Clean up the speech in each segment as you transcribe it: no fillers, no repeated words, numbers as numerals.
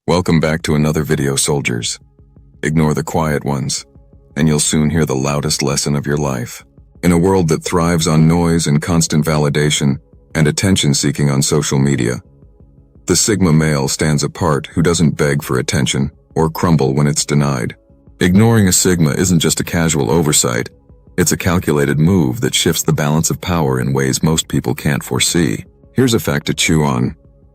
Welcome back to another video, soldiers. Ignore the quiet ones, and you'll soon hear the loudest lesson of your life. In a world that thrives on noise and constant validation and attention-seeking on social media, the Sigma male stands apart who doesn't beg for attention or crumble when it's denied. Ignoring a Sigma isn't just a casual oversight, it's a calculated move that shifts the balance of power in ways most people can't foresee. Here's a fact to chew on.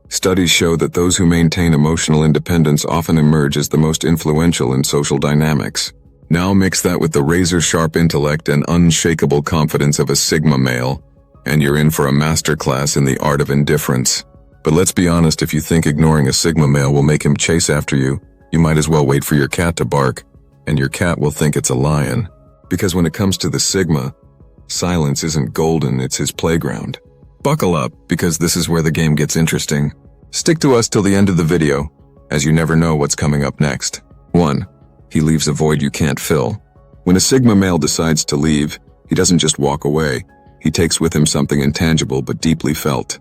Studies show that those who maintain emotional independence often emerge as the most influential in social dynamics. Now mix that with the razor-sharp intellect and unshakable confidence of a Sigma male, and you're in for a masterclass in the art of indifference. But let's be honest, if you think ignoring a Sigma male will make him chase after you, you might as well wait for your cat to bark, and your cat will think it's a lion. Because when it comes to the Sigma, silence isn't golden, it's his playground. Buckle up, because this is where the game gets interesting. Stick to us till the end of the video, as you never know what's coming up next. 1. He leaves a void you can't fill. When a Sigma male decides to leave, he doesn't just walk away. He takes with him something intangible but deeply felt.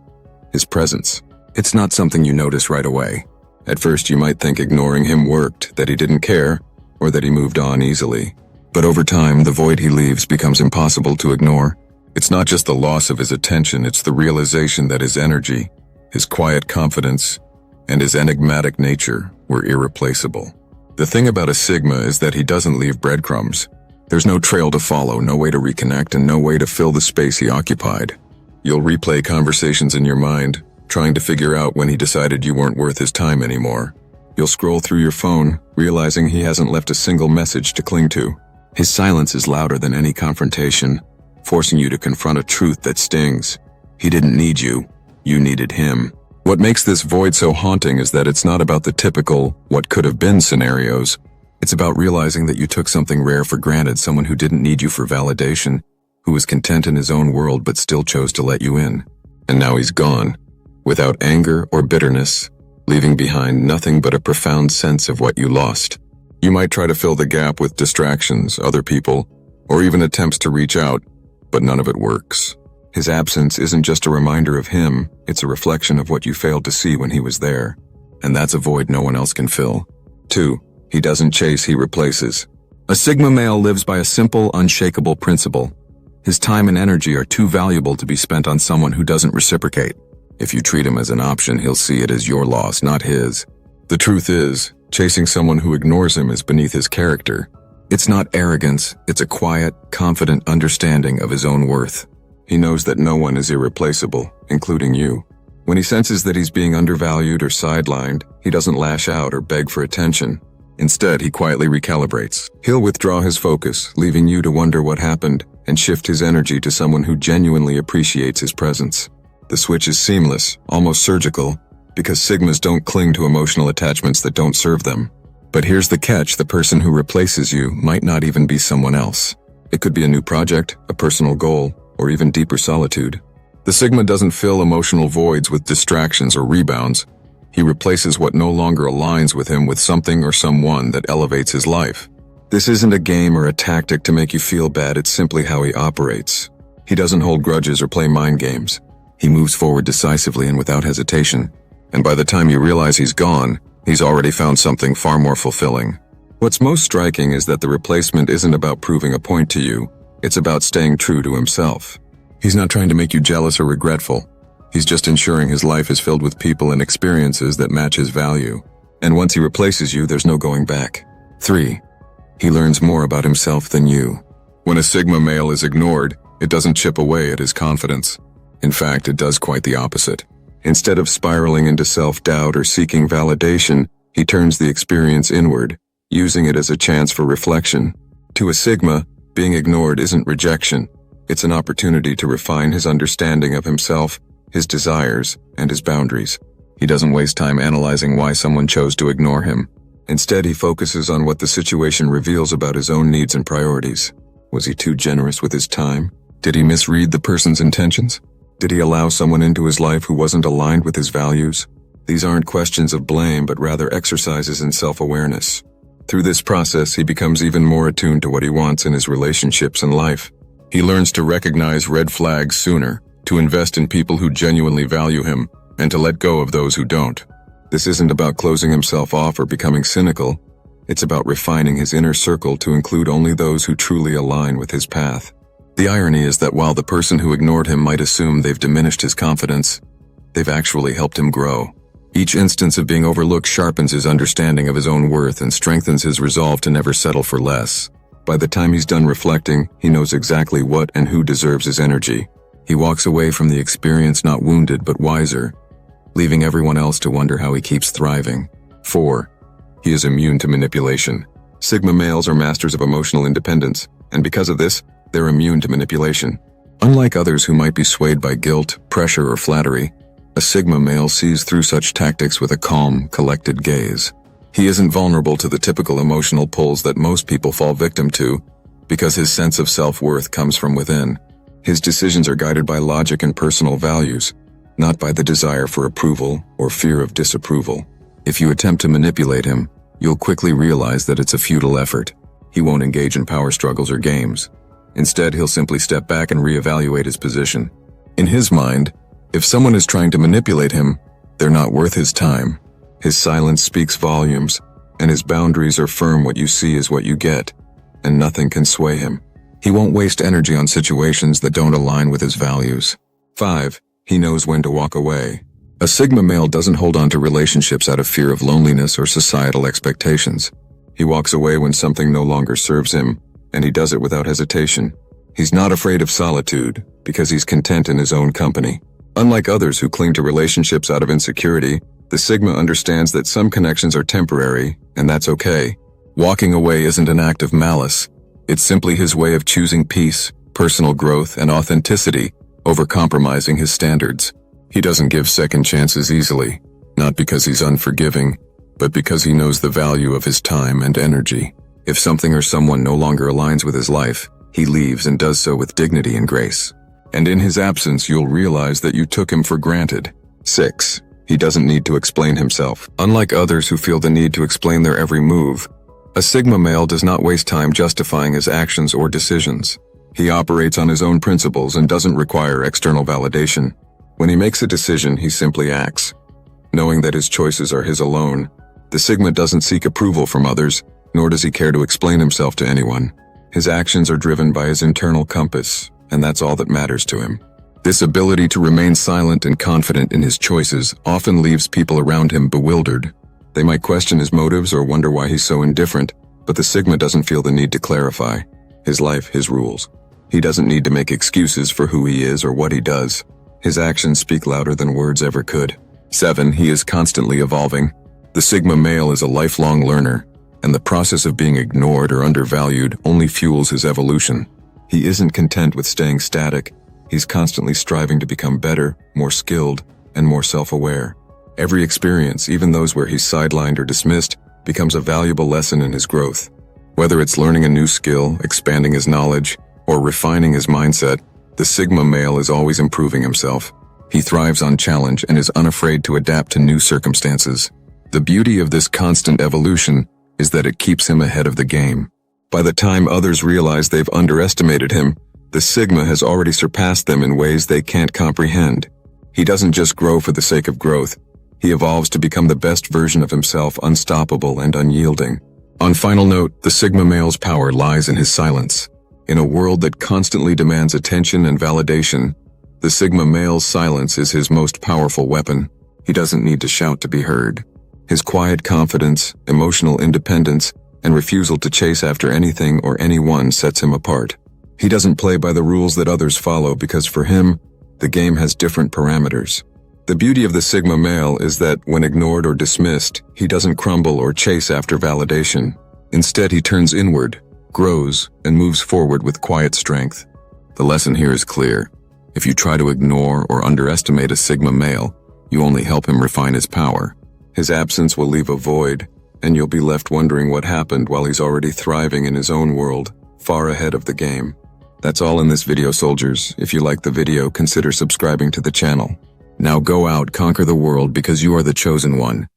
His presence. It's not something you notice right away. At first you might think ignoring him worked, that he didn't care, or that he moved on easily. But over time, the void he leaves becomes impossible to ignore. It's not just the loss of his attention, it's the realization that his energy, his quiet confidence, and his enigmatic nature were irreplaceable. The thing about a Sigma is that he doesn't leave breadcrumbs. There's no trail to follow, no way to reconnect, and no way to fill the space he occupied. You'll replay conversations in your mind, trying to figure out when he decided you weren't worth his time anymore. You'll scroll through your phone, realizing he hasn't left a single message to cling to. His silence is louder than any confrontation, forcing you to confront a truth that stings. He didn't need you. You needed him. What makes this void so haunting is that it's not about the typical what could have been scenarios. It's about realizing that you took something rare for granted, someone who didn't need you for validation, who was content in his own world but still chose to let you in. And now he's gone, without anger or bitterness, leaving behind nothing but a profound sense of what you lost. You might try to fill the gap with distractions, other people, or even attempts to reach out, but none of it works. His absence isn't just a reminder of him, it's a reflection of what you failed to see when he was there. And that's a void no one else can fill. 2. He doesn't chase, he replaces. A Sigma male lives by a simple, unshakable principle. His time and energy are too valuable to be spent on someone who doesn't reciprocate. If you treat him as an option, he'll see it as your loss, not his. The truth is, chasing someone who ignores him is beneath his character. It's not arrogance, it's a quiet, confident understanding of his own worth. He knows that no one is irreplaceable, including you. When he senses that he's being undervalued or sidelined, he doesn't lash out or beg for attention. Instead, he quietly recalibrates. He'll withdraw his focus, leaving you to wonder what happened, and shift his energy to someone who genuinely appreciates his presence. The switch is seamless, almost surgical, because Sigmas don't cling to emotional attachments that don't serve them. But here's the catch, the person who replaces you might not even be someone else. It could be a new project, a personal goal, or even deeper solitude. The Sigma doesn't fill emotional voids with distractions or rebounds. He replaces what no longer aligns with him with something or someone that elevates his life. This isn't a game or a tactic to make you feel bad, it's simply how he operates. He doesn't hold grudges or play mind games. He moves forward decisively and without hesitation. And by the time you realize he's gone, he's already found something far more fulfilling. What's most striking is that the replacement isn't about proving a point to you. It's about staying true to himself. He's not trying to make you jealous or regretful. He's just ensuring his life is filled with people and experiences that match his value. And once he replaces you, there's no going back. 3. He learns more about himself than you. When a Sigma male is ignored, it doesn't chip away at his confidence. In fact, it does quite the opposite. Instead of spiraling into self-doubt or seeking validation, he turns the experience inward, using it as a chance for reflection. To a Sigma, being ignored isn't rejection. It's an opportunity to refine his understanding of himself, his desires, and his boundaries. He doesn't waste time analyzing why someone chose to ignore him. Instead, he focuses on what the situation reveals about his own needs and priorities. Was he too generous with his time? Did he misread the person's intentions? Did he allow someone into his life who wasn't aligned with his values? These aren't questions of blame, but rather exercises in self-awareness. Through this process, he becomes even more attuned to what he wants in his relationships and life. He learns to recognize red flags sooner, to invest in people who genuinely value him, and to let go of those who don't. This isn't about closing himself off or becoming cynical. It's about refining his inner circle to include only those who truly align with his path. The irony is that while the person who ignored him might assume they've diminished his confidence, they've actually helped him grow. Each instance of being overlooked sharpens his understanding of his own worth and strengthens his resolve to never settle for less. By the time he's done reflecting, he knows exactly what and who deserves his energy. He walks away from the experience not wounded but wiser, leaving everyone else to wonder how he keeps thriving. 4. He is immune to manipulation. Sigma males are masters of emotional independence, and because of this, they're immune to manipulation. Unlike others who might be swayed by guilt, pressure, or flattery, a Sigma male sees through such tactics with a calm, collected gaze. He isn't vulnerable to the typical emotional pulls that most people fall victim to, because his sense of self-worth comes from within. His decisions are guided by logic and personal values, not by the desire for approval or fear of disapproval. If you attempt to manipulate him, you'll quickly realize that it's a futile effort. He won't engage in power struggles or games. Instead, he'll simply step back and reevaluate his position. In his mind, if someone is trying to manipulate him, they're not worth his time. His silence speaks volumes, and his boundaries are firm. What you see is what you get, and nothing can sway him. He won't waste energy on situations that don't align with his values. 5. He knows when to walk away. A Sigma male doesn't hold on to relationships out of fear of loneliness or societal expectations. He walks away when something no longer serves him, and he does it without hesitation. He's not afraid of solitude, because he's content in his own company. Unlike others who cling to relationships out of insecurity, the Sigma understands that some connections are temporary, and that's okay. Walking away isn't an act of malice. It's simply his way of choosing peace, personal growth, and authenticity over compromising his standards. He doesn't give second chances easily, not because he's unforgiving, but because he knows the value of his time and energy. If something or someone no longer aligns with his life, he leaves and does so with dignity and grace. And in his absence, you'll realize that you took him for granted. 6. He doesn't need to explain himself. Unlike others who feel the need to explain their every move, a Sigma male does not waste time justifying his actions or decisions. He operates on his own principles and doesn't require external validation. When he makes a decision, he simply acts, knowing that his choices are his alone. The Sigma doesn't seek approval from others, nor does he care to explain himself to anyone. His actions are driven by his internal compass, and that's all that matters to him. This ability to remain silent and confident in his choices often leaves people around him bewildered. They might question his motives or wonder why he's so indifferent, but the Sigma doesn't feel the need to clarify. His life, his rules. He doesn't need to make excuses for who he is or what he does. His actions speak louder than words ever could. 7. He is constantly evolving. The Sigma male is a lifelong learner, and the process of being ignored or undervalued only fuels his evolution. He isn't content with staying static. He's constantly striving to become better, more skilled, and more self-aware. Every experience, even those where he's sidelined or dismissed, becomes a valuable lesson in his growth. Whether it's learning a new skill, expanding his knowledge, or refining his mindset, the Sigma male is always improving himself. He thrives on challenge and is unafraid to adapt to new circumstances. The beauty of this constant evolution is that it keeps him ahead of the game. By the time others realize they've underestimated him, the Sigma has already surpassed them in ways they can't comprehend. He doesn't just grow for the sake of growth. He evolves to become the best version of himself, unstoppable and unyielding. On final note, the Sigma male's power lies in his silence. In a world that constantly demands attention and validation, the Sigma male's silence is his most powerful weapon. He doesn't need to shout to be heard. His quiet confidence, emotional independence, and refusal to chase after anything or anyone sets him apart. He doesn't play by the rules that others follow because for him, the game has different parameters. The beauty of the Sigma male is that when ignored or dismissed, he doesn't crumble or chase after validation. Instead, he turns inward, grows, and moves forward with quiet strength. The lesson here is clear. If you try to ignore or underestimate a Sigma male, you only help him refine his power. His absence will leave a void, and you'll be left wondering what happened while he's already thriving in his own world, far ahead of the game. That's all in this video, soldiers. If you like the video, consider subscribing to the channel. Now go out, conquer the world because you are the chosen one.